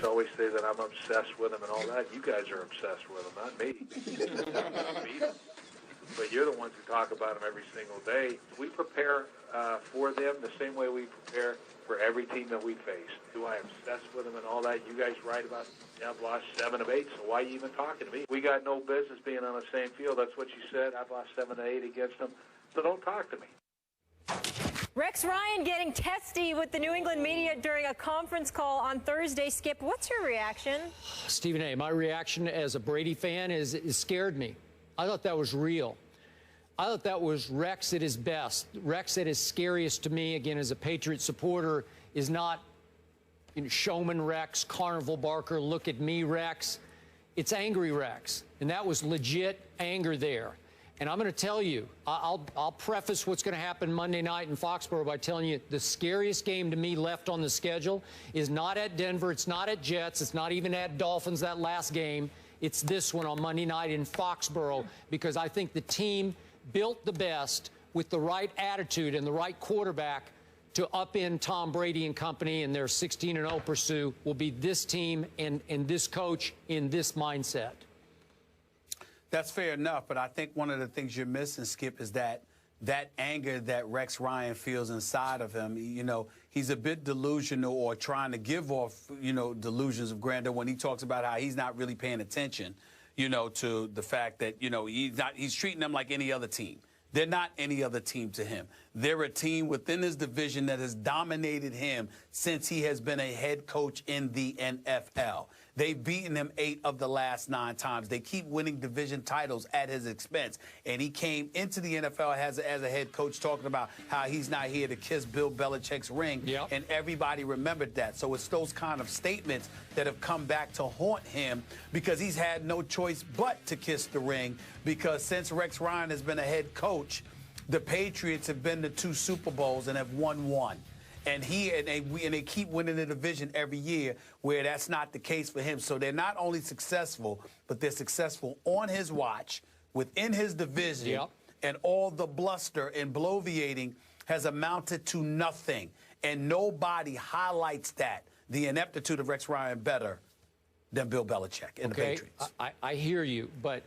always say that I'm obsessed with them and all that. You guys are obsessed with them, not me. Beat them. But you're the ones who talk about them every single day. We prepare for them the same way we prepare for every team that we face. Do I obsess with them and all that? You guys write about, yeah, I've lost 7 of 8, so why are you even talking to me? We got no business being on the same field. That's what you said. I've lost 7 of 8 against them, so don't talk to me. Rex Ryan getting testy with the New England media during a conference call on Thursday. Skip, what's your reaction? Stephen A., my reaction as a Brady fan is it scared me. I thought that was real. I thought that was Rex at his best. Rex at his scariest to me, again, as a Patriot supporter, is not showman Rex, carnival barker, look at me Rex. It's angry Rex, and that was legit anger there. And I'm going to tell you, I'll preface what's going to happen Monday night in Foxborough by telling you the scariest game to me left on the schedule is not at Denver, it's not at Jets, it's not even at Dolphins, that last game. It's this one on Monday night in Foxborough, because I think the team built the best with the right attitude and the right quarterback to upend Tom Brady and company, and their 16-0 pursuit will be this team and this coach in this mindset. That's fair enough, but I think one of the things you're missing, Skip, is that anger that Rex Ryan feels inside of him. You know, he's a bit delusional or trying to give off, delusions of grandeur when he talks about how he's not really paying attention, to the fact that, he's treating them like any other team. They're not any other team to him. They're a team within his division that has dominated him since he has been a head coach in the NFL. They've beaten him 8 of the last 9 times. They keep winning division titles at his expense. And he came into the NFL as a head coach talking about how he's not here to kiss Bill Belichick's ring. Yep. And everybody remembered that. So it's those kind of statements that have come back to haunt him, because he's had no choice but to kiss the ring, because since Rex Ryan has been a head coach, the Patriots have been to 2 Super Bowls and have won 1. And they keep winning the division every year, where that's not the case for him. So they're not only successful, but they're successful on his watch, within his division. Yep. And all the bluster and bloviating has amounted to nothing. And nobody highlights the ineptitude of Rex Ryan, better than Bill Belichick and the Patriots. I hear you, but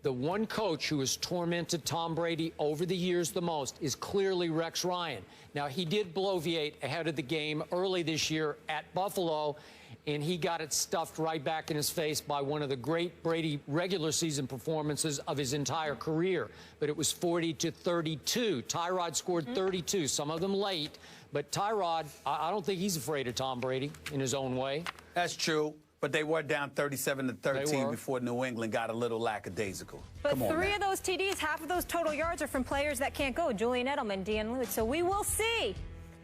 the one coach who has tormented Tom Brady over the years the most is clearly Rex Ryan. Now, he did bloviate ahead of the game early this year at Buffalo, and he got it stuffed right back in his face by one of the great Brady regular season performances of his entire career. But it was 40-32. Tyrod scored 32, some of them late. But Tyrod, I don't think he's afraid of Tom Brady in his own way. That's true. But they were down 37-13 before New England got a little lackadaisical. But 3 of those TDs, half of those total yards are from players that can't go. Julian Edelman, Dean Lewis. So we will see.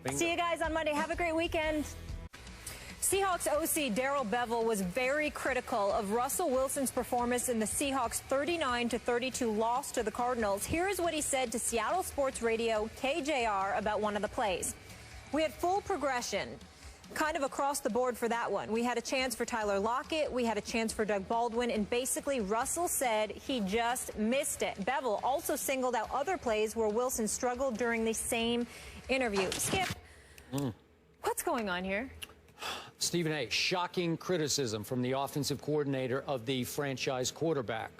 Bingo. See you guys on Monday. Have a great weekend. Seahawks OC Darrell Bevell was very critical of Russell Wilson's performance in the Seahawks' 39-32 loss to the Cardinals. Here's what he said to Seattle Sports Radio KJR about one of the plays. We had full progression, kind of across the board for that one. We had a chance for Tyler Lockett. We had a chance for Doug Baldwin. And basically, Russell said he just missed it. Bevell also singled out other plays where Wilson struggled during the same interview. Skip, what's going on here? Stephen A., shocking criticism from the offensive coordinator of the franchise quarterback.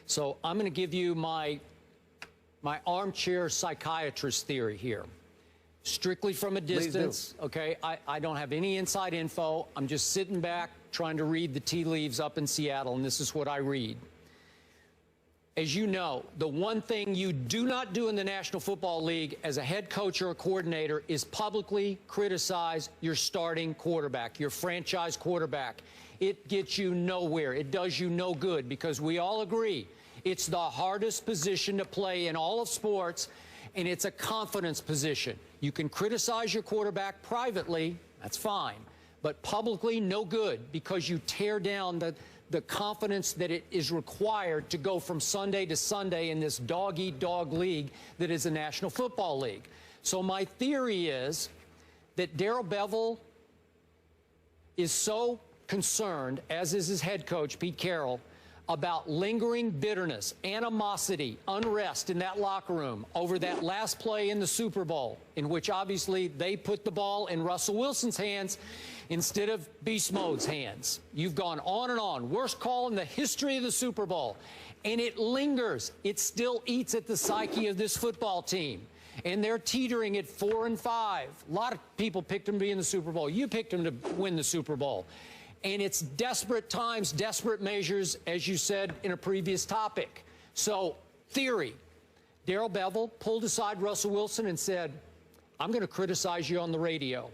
So I'm going to give you my armchair psychiatrist theory here. Strictly from a distance, okay? I don't have any inside info. I'm just sitting back trying to read the tea leaves up in Seattle, and this is what I read. As you know, the one thing you do not do in the National Football League as a head coach or a coordinator is publicly criticize your starting quarterback, your franchise quarterback. It gets you nowhere. It does you no good, because we all agree it's the hardest position to play in all of sports, and it's a confidence position. You can criticize your quarterback privately, that's fine, but publicly, no good, because you tear down the confidence that it is required to go from Sunday to Sunday in this dog-eat-dog league that is the National Football League. So my theory is that Darrell Bevell is so concerned, as is his head coach, Pete Carroll, about lingering bitterness, animosity, unrest in that locker room over that last play in the Super Bowl, in which obviously they put the ball in Russell Wilson's hands, instead of Beast Mode's hands. You've gone on and on. Worst call in the history of the Super Bowl. And it lingers. It still eats at the psyche of this football team. And they're teetering at 4-5. A lot of people picked them to be in the Super Bowl. You picked them to win the Super Bowl. And it's desperate times, desperate measures, as you said in a previous topic. So, theory. Darrell Bevell pulled aside Russell Wilson and said, I'm going to criticize you on the radio.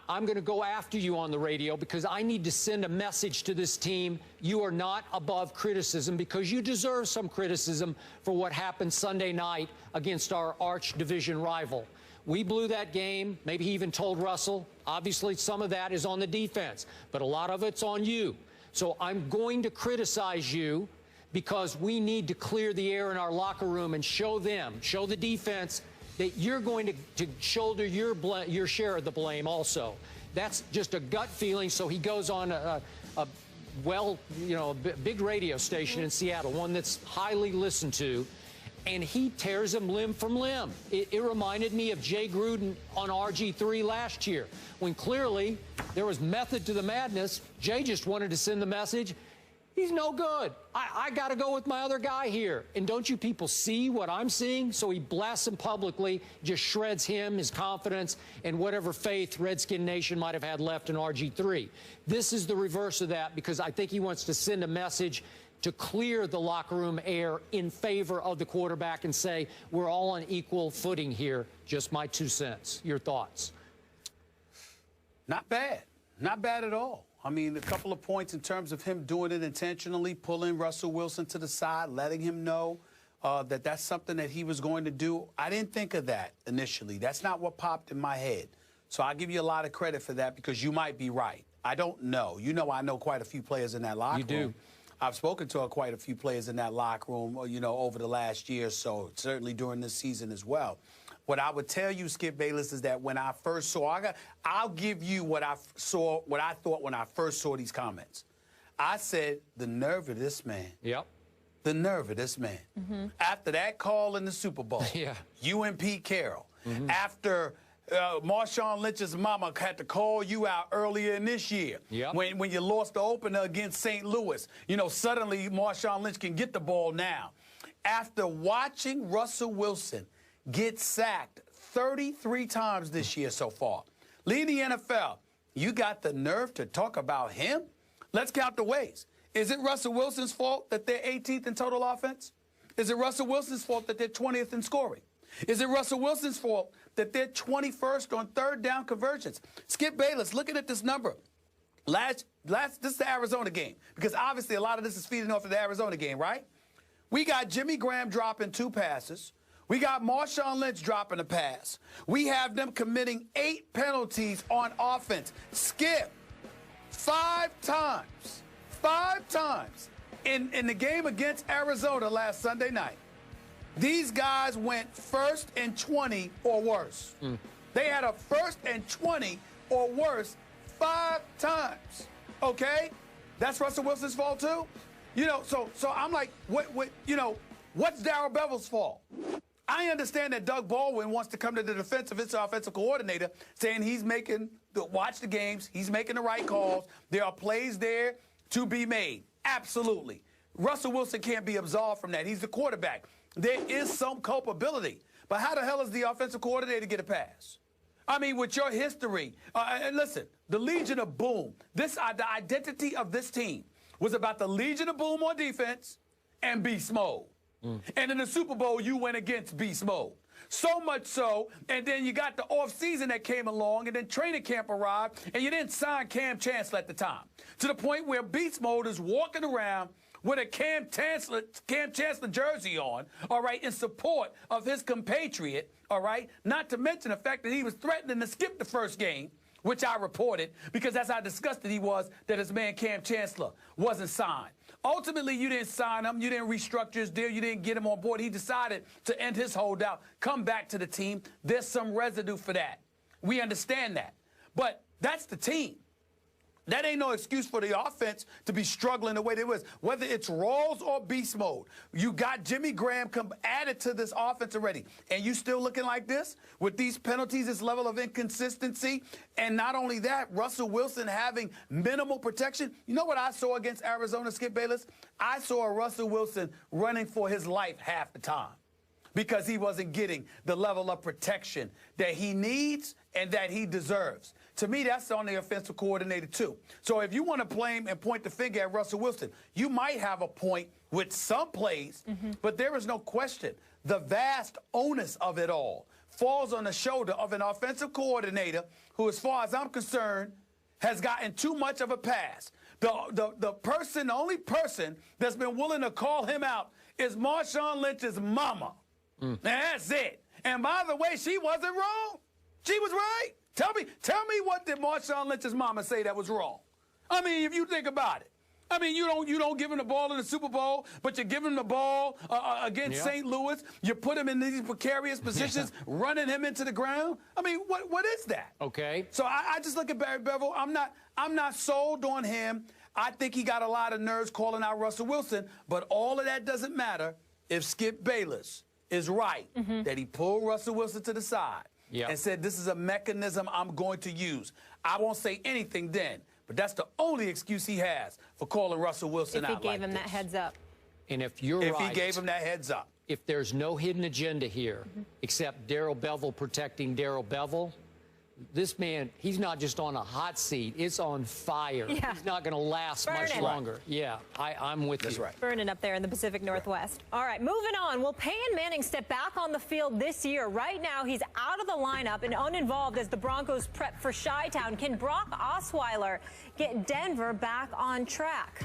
I'm going to go after you on the radio because I need to send a message to this team. You are not above criticism because you deserve some criticism for what happened Sunday night against our arch division rival. We blew that game. Maybe he even told Russell. Obviously, some of that is on the defense, but a lot of it's on you. So I'm going to criticize you because we need to clear the air in our locker room and show them, show the defense, that you're going to shoulder your share of the blame also. That's just a gut feeling. So he goes on a big radio station in Seattle, one that's highly listened to, and he tears him limb from limb. It reminded me of Jay Gruden on RG3 last year, when clearly there was method to the madness. Jay just wanted to send the message, he's no good. I got to go with my other guy here. And don't you people see what I'm seeing? So he blasts him publicly, just shreds him, his confidence, and whatever faith Redskin Nation might have had left in RG3. This is the reverse of that because I think he wants to send a message to clear the locker room air in favor of the quarterback and say, we're all on equal footing here. Just my 2 cents. Your thoughts? Not bad. Not bad at all. I mean, a couple of points in terms of him doing it intentionally, pulling Russell Wilson to the side, letting him know that that's something that he was going to do. I didn't think of that initially. That's not what popped in my head. So I'll give you a lot of credit for that because you might be right. I don't know. You know I know quite a few players in that locker room. You do. I've spoken to quite a few players in that locker room, over the last year or so, certainly during this season as well. What I would tell you, Skip Bayless, is that when I first saw, I'll give you what I thought when I first saw these comments. I said, the nerve of this man. Yep. The nerve of this man. Mm-hmm. After that call in the Super Bowl, yeah. You and Pete Carroll, after Marshawn Lynch's mama had to call you out earlier in this year. Yep. When you lost the opener against St. Louis. Suddenly Marshawn Lynch can get the ball now. After watching Russell Wilson get sacked 33 times this year so far, leading the NFL, you got the nerve to talk about him? Let's count the ways. Is it Russell Wilson's fault that they're 18th in total offense? Is it Russell Wilson's fault that they're 20th in scoring? Is it Russell Wilson's fault that they're 21st on third down conversions? Skip Bayless, looking at this number. This is the Arizona game, because obviously a lot of this is feeding off of the Arizona game, right? We got Jimmy Graham dropping 2 passes. We got Marshawn Lynch dropping a pass. We have them committing 8 penalties on offense. Skip, 5 times in the game against Arizona last Sunday night, these guys went 1st and 20 or worse. They had a 1st and 20 or worse 5 times. Okay? That's Russell Wilson's fault too? So I'm like, what's Darrell Bevell's fault? I understand that Doug Baldwin wants to come to the defense of his offensive coordinator, saying he's watch the games, he's making the right calls. There are plays there to be made. Absolutely. Russell Wilson can't be absolved from that. He's the quarterback. There is some culpability. But how the hell does the offensive coordinator get a pass? I mean, with your history, and listen, the Legion of Boom, the identity of this team was about the Legion of Boom on defense and beast mode. And in the Super Bowl, you went against beast mode. So much so, and then you got the offseason that came along, and then training camp arrived, and you didn't sign Cam Chancellor at the time. To the point where beast mode is walking around with a Cam Chancellor jersey on, all right, in support of his compatriot, all right, not to mention the fact that he was threatening to skip the first game, which I reported, because that's how disgusted he was that his man Cam Chancellor wasn't signed. Ultimately, you didn't sign him. You didn't restructure his deal. You didn't get him on board. He decided to end his holdout, come back to the team. There's some residue for that. We understand that. But that's the team. That ain't no excuse for the offense to be struggling the way they was. Whether it's Rawls or beast mode, you got Jimmy Graham added to this offense already. And you still looking like this with these penalties, this level of inconsistency. And not only that, Russell Wilson having minimal protection. You know what I saw against Arizona, Skip Bayless? I saw Russell Wilson running for his life half the time because he wasn't getting the level of protection that he needs and that he deserves. To me, that's on the offensive coordinator, too. So if you want to blame and point the finger at Russell Wilson, you might have a point with some plays, but there is no question. The vast onus of it all falls on the shoulder of an offensive coordinator who, as far as I'm concerned, has gotten too much of a pass. The only person that's been willing to call him out is Marshawn Lynch's mama. And that's it. And by the way, she wasn't wrong. She was right. Tell me what did Marshawn Lynch's mama say that was wrong? I mean, if you think about it. I mean, you don't give him the ball in the Super Bowl, but you give him the ball against St. Louis. You put him in these precarious positions, running him into the ground. I mean, what is that? Okay. So I just look at Barry Bevel. I'm not sold on him. I think he got a lot of nerves calling out Russell Wilson, but all of that doesn't matter if Skip Bayless is right that he pulled Russell Wilson to the side and said, this is a mechanism I'm going to use. I won't say anything then, but that's the only excuse he has for calling Russell Wilson out like this. If he gave him that heads up. And if you're right. If he gave him that heads up. If there's no hidden agenda here except Darrell Bevell protecting Darrell Bevell, this man, he's not just on a hot seat. It's on fire. Yeah. He's not going to last much longer. Yeah, I'm with you. That's right. Burning up there in the Pacific Northwest. All right, moving on. Will Peyton Manning step back on the field this year? Right now, he's out of the lineup and uninvolved as the Broncos prep for Chi-Town. Can Brock Osweiler get Denver back on track?